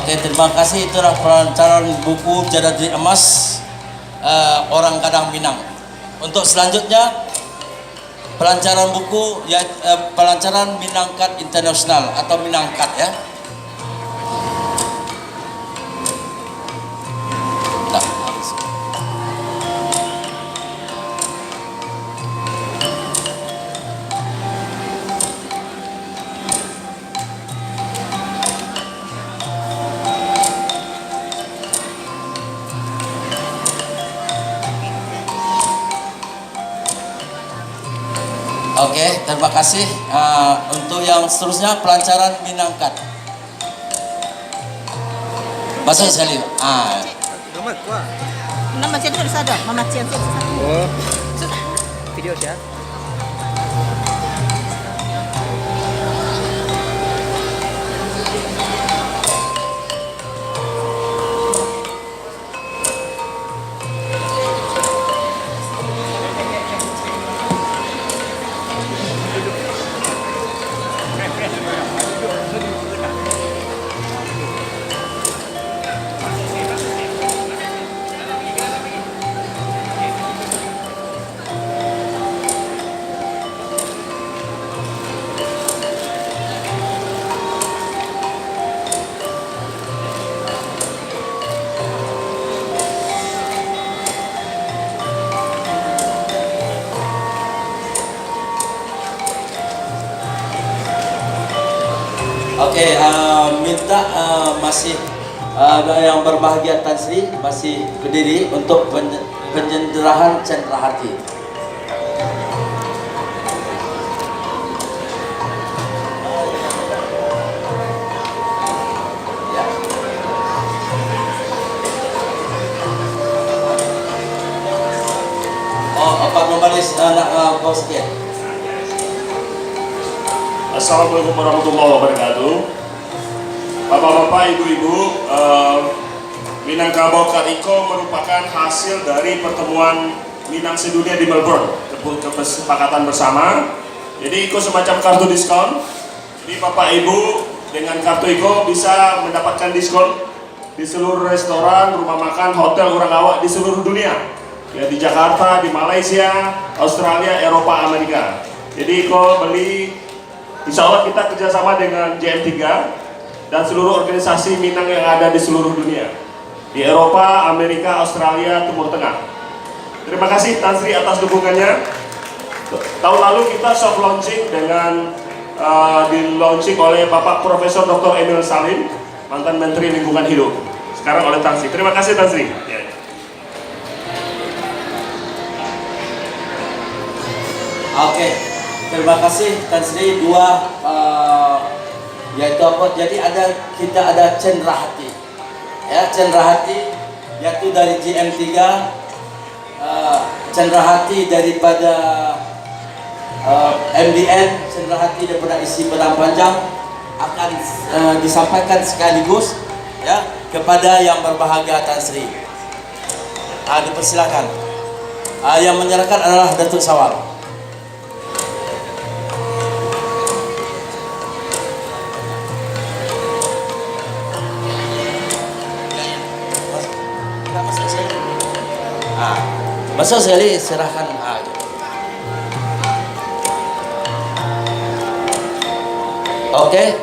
Oke, terima kasih. Itulah pelancaran buku Jadadri Emas Orang Kadang Minang. Untuk selanjutnya pelancaran buku ya, pelancaran Minangkat Internasional atau Minangkat ya. Nah, oke, terima kasih. Untuk yang seterusnya pelancaran Minangkat. Masuk sekali. Nomor kuah. Nama saya itu sadar, Mama Cian saya. Oh. Video siya. Oke, minta masih yang berbahagia Tan Sri masih berdiri untuk penyenderahan cendera hati. Ya. Oh, apa nulis anak bos dia? Assalamualaikum warahmatullahi wabarakatuh. Bapak-bapak, ibu-ibu, Minangkabau Kariko merupakan hasil dari pertemuan Minang sedunia di Melbourne, kesepakatan bersama. Jadi Iko semacam kartu diskon. Jadi Bapak Ibu dengan kartu Iko bisa mendapatkan diskon di seluruh restoran, rumah makan, hotel, urang awak di seluruh dunia. Ya, di Jakarta, di Malaysia, Australia, Eropa, Amerika. Jadi Iko beli. Insya Allah kita kerjasama dengan JM3 dan seluruh organisasi Minang yang ada di seluruh dunia, di Eropa, Amerika, Australia, Timur Tengah. Terima kasih Tan Sri atas dukungannya. Tahun lalu kita soft launching dengan di launching oleh Bapak Profesor Dr. Emil Salim, mantan Menteri Lingkungan Hidup. Sekarang oleh Tan Sri. Terima kasih Tan Sri. Ya. Oke. Terima kasih Tan Sri. Yaitu apa? Jadi kita ada cendera hati, ya, cendera hati yaitu dari GM3, cendera hati daripada MDN, cendera hati daripada isi pedang panjang akan disampaikan sekaligus ya kepada yang berbahagia Tan Sri. Dipersilakan. Yang menyerahkan adalah Datuk Sawal. Masuk sekali serahkan. Oke.